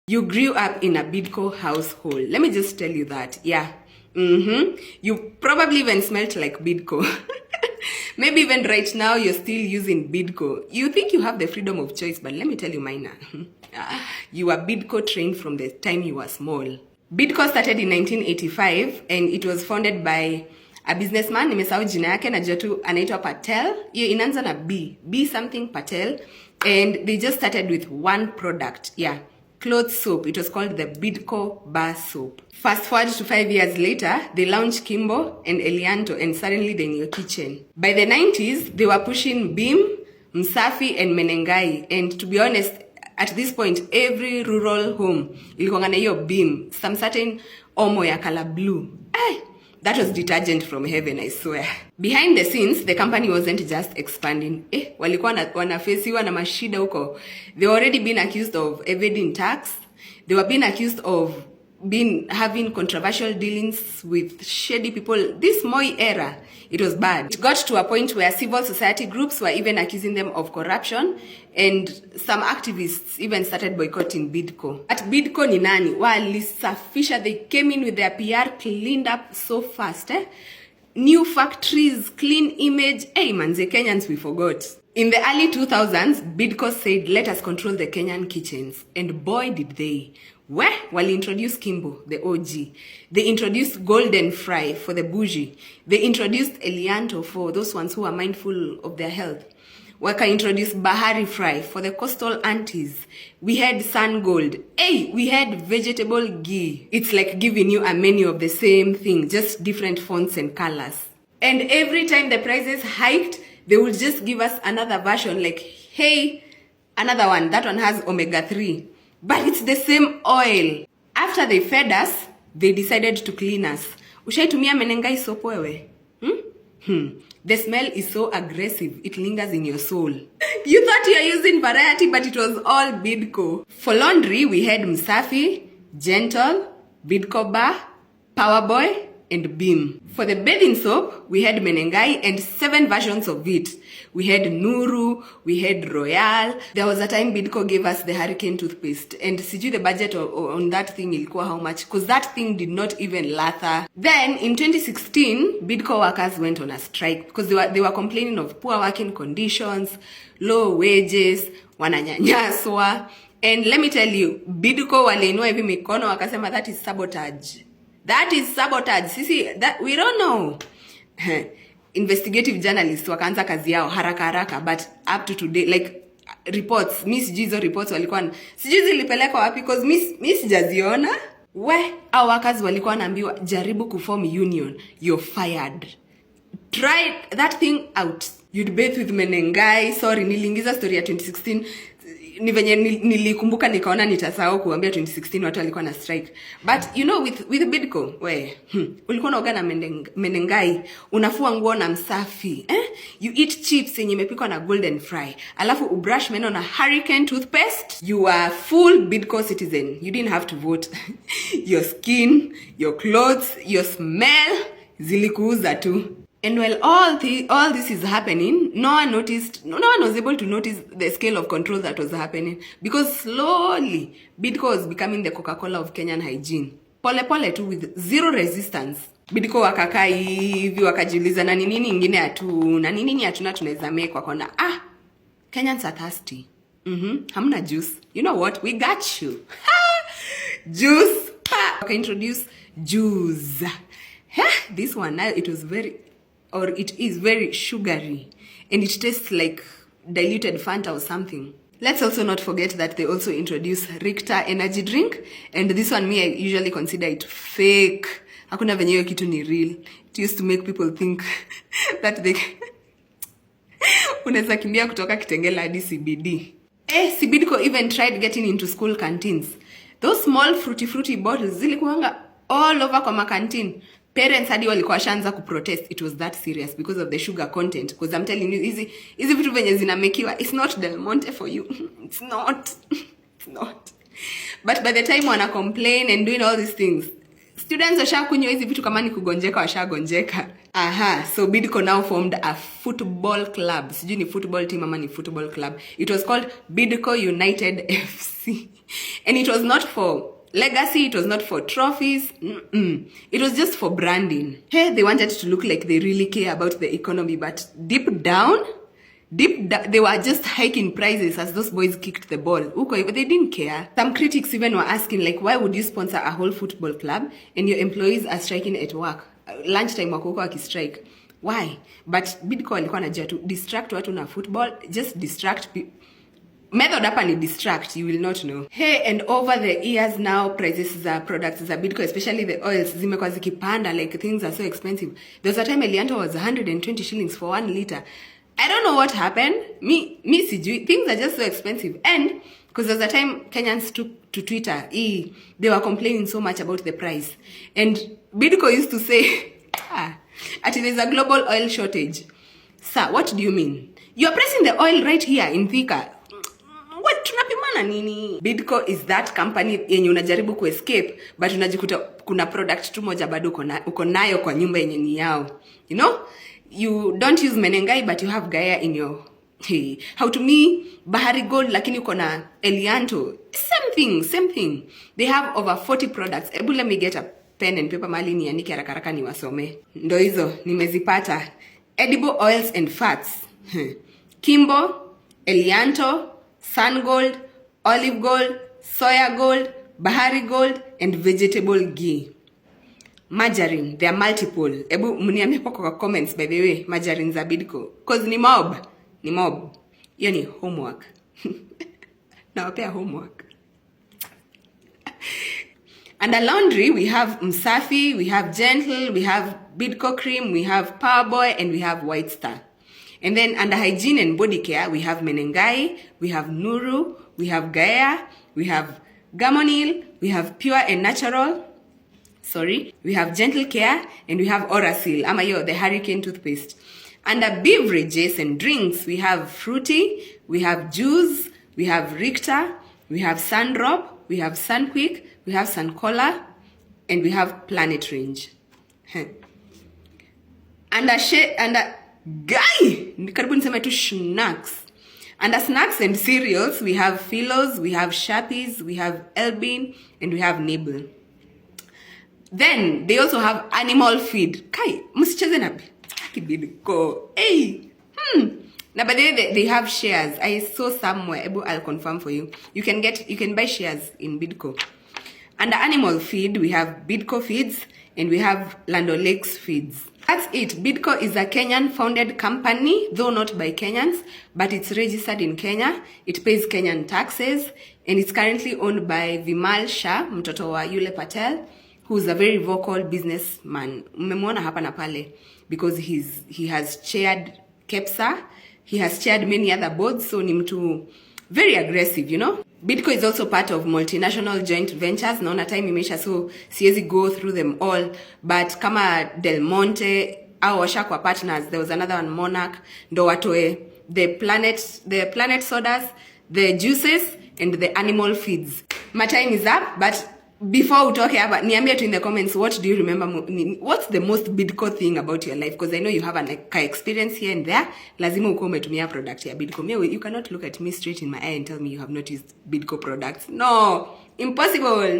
You grew up in a BIDCO household. Let me just tell you that. Yeah. You probably even smelled like BIDCO. Maybe even right now you're still using BIDCO. You think you have the freedom of choice, but let me tell you, Minor. You were BIDCO trained from the time you were small. BIDCO started in 1985 and it was founded by a businessman, nimesahau jina yake, najua tu anaitwa Patel. Hiyo inaanza na B something Patel, and they just started with one product. Yeah. Clothes soap. It was called the BIDCO bar soap. Fast forward to 5 years later, they launched Kimbo and Elianto, and suddenly they're in your kitchen. By the 90s, they were pushing Beam, Msafi, and Menengai. And to be honest, at this point, every rural home ilikuwa na hiyo Beam, some certain omo ya color blue. That was detergent from heaven, I swear. Behind the scenes, the company wasn't just expanding. Walikuwa wanafesiwa na mashida huko. They were already been accused of evading tax. They were being accused of having controversial dealings with shady people. This Moi era, it was bad. It got to a point where civil society groups were even accusing them of corruption, and some activists even started boycotting BIDCO. At BIDCO ni nani? Walisafisha, they came in with their PR, cleaned up so fast. New factories, clean image. Hey manze, Kenyans, we forgot. In the early 2000s, BIDCO said, let us control the Kenyan kitchens. And boy, did they. Well, introduced Kimbo, the OG. They introduced Golden Fry for the bougie. They introduced Elianto for those ones who are mindful of their health. Waka introduced Bahari Fry for the coastal aunties. We had Sun Gold. Hey, we had vegetable ghee. It's like giving you a menu of the same thing, just different fonts and colors. And every time the prices hiked, they would just give us another version like, hey, another one. That one has omega-3. But it's the same oil. After they fed us, they decided to clean us. Ushaitumia Menengai soap wewe? The smell is so aggressive, it lingers in your soul. You thought you were using variety, but it was all BIDCO. For laundry, we had Msafi, Gentle, BIDCO Bar, Powerboy, and Beam. For the bathing soap, we had Menengai and 7 versions of it. We had Nuru, we had Royal. There was a time BIDCO gave us the Hurricane toothpaste, and sijui the budget on that thing ilikuwa how much, because that thing did not even lather. Then in 2016, BIDCO workers went on a strike because they were complaining of poor working conditions, low wages, wananyanyaswa. And let me tell you, BIDCO waliinua hivi mikono wakasema that is sabotage. That is sabotage. Sisi, that we don't know. Investigative journalists wakaanza kazi yao haraka, but up to today, like reports, hizo reports walikuwa sijui zilipelekwa wapi, because miss sijaziona. Our workers walikuwa naambiwa jaribu kuform union, you're fired. Try that thing out. You'd bathe with Menengai. Sorry, niliingiza story ya 2016. Ni venye nilikumbuka nikaona nitasahau kuambia 2016 watu walikuwa na strike. But you know, with BIDCO, ulikuwa unaoga na Menengai, unafua nguo na Msafi, you eat chips yenye imepikwa na Golden Fry, alafu ubrush meno na Hurricane toothpaste. You are full BIDCO citizen. You didn't have to vote. Your skin, your clothes, your smell zilikuuza tu. And while all this is happening, no one was able to notice the scale of control that was happening, because slowly BIDCO was becoming the Coca-Cola of Kenyan hygiene. Pole tu, with zero resistance. BIDCO wakakaa hivi wakajiuliza na nini ingine hatuna tunaweza make kwa kona. Kenyans are thirsty. Hamna juice. You know what? We got you. Juice. Okay, introduce juice. This one now, it is very sugary, and it tastes like diluted Fanta or something. Let's also not forget that they also introduced Richter energy drink, and this one, I usually consider it fake. Hakuna venye hiyo kitu ni real. It used to make people think that they unaweza kimbia kutoka Kitengela hadi CBD. BIDCO even tried getting into school canteens. Those small fruity bottles zilikuwanga all over kwa makanteen. Parents hadi walikuwa shanza kuprotest. It was that serious because of the sugar content. Because I'm telling you, hizi vitu venye zinamekiwa, it's not Del Monte for you. It's not. But by the time wana complain and doing all these things, students washakunywa hizi vitu kama ni kugonjeka washagonjeka. Aha, so BIDCO now formed a football club. Sijui ni football team ama ni football club. It was called BIDCO United FC. And it was not for legacy, it was not for trophies. It was just for branding. Hey, they wanted to look like they really care about the economy, but deep down, they were just hiking prices as those boys kicked the ball. But they didn't care. Some critics even were asking, like, why would you sponsor a whole football club and your employees are striking at work? Lunchtime wako huko wakistrike. Why? But BIDCO alikuwa anajua tu distract watu na football, just distract method hapa ni distract, you will not know. Hey, and over the years now, prices za products za BIDCO, especially the oils, zimekuwa zikipanda, like things are so expensive. There was a time Elianto was 120 shillings for 1 liter. I don't know what happened. Me sijui. Things are just so expensive. And because there was a time Kenyans took to Twitter, they were complaining so much about the price. And BIDCO used to say, there's a global oil shortage. Sir, what do you mean? You are pressing the oil right here in Thika. What tunapimana nini? BIDCO is that company yenye unajaribu ku escape, but unajikuta kuna product tu moja bado uko nayo kwa nyumba yenye ni yao. You know? You don't use menengai, but you have Gaia in your... Hey, how to me, Bahari Gold, lakini uko na Elianto. Same thing. They have over 40 products. Ebu let me get a pen and paper mali niandike haraka niwasome. Ndo hizo, nimezipata. Edible oils and fats. Kimbo, Elianto, Sun Gold, Olive Gold, Soya Gold, Bahari Gold, and vegetable ghee. Margarine, there are multiple. Ebu mniambie kwa comments, by the way, margarine za BIDCO. Cause ni mob. Hiyo ni homework. Nawapea homework. Under laundry, we have Msafi, we have Gentle, we have BIDCO Cream, we have Powerboy, and we have White Star. And then under hygiene and body care, we have Menengai, we have Nuru, we have Gaia, we have Gamonil, we have Pure and Natural, we have Gentle Care, and we have Orasil, the Hurricane toothpaste. Under beverages and drinks, we have Fruity, we have Juice, we have Richter, we have Sundrop, we have Sunquick, we have Suncola, and we have Planet Range. Under snacks. Under snacks and cereals, we have Philos, we have Sharpies, we have Elbin, and we have Nibble. Then they also have animal feed. Msicheze na BIDCO. Hey. Now, but they have shares. I saw somewhere. I'll confirm for you. You can buy shares in BIDCO. Under animal feed, we have BIDCO Feeds and we have Land O'Lakes Feeds. That's it. BIDCO is a Kenyan-founded company, though not by Kenyans, but it's registered in Kenya. It pays Kenyan taxes, and it's currently owned by Vimal Shah, mtoto wa Yule Patel, who's a very vocal businessman. Mmemwona hapa na pale because he has chaired KEPSA, he has chaired many other boards, so ni mtu very aggressive, you know. BIDCO is also part of multinational joint ventures. Naona time imesha, so siwezi go through them all, but kama Del Monte au washakwa partners, there was another one, Monarch, ndo watoe the planet sodas, the juices, and the animal feeds. My time is up, but before we talk hapa, niambie tu in the comments, what do you remember, what's the most BIDCO thing about your life? Because I know you have an experience here and there. Lazima uko umetumia product ya BIDCO. You cannot look at me straight in my eye and tell me you have not used BIDCO products. No, impossible. No.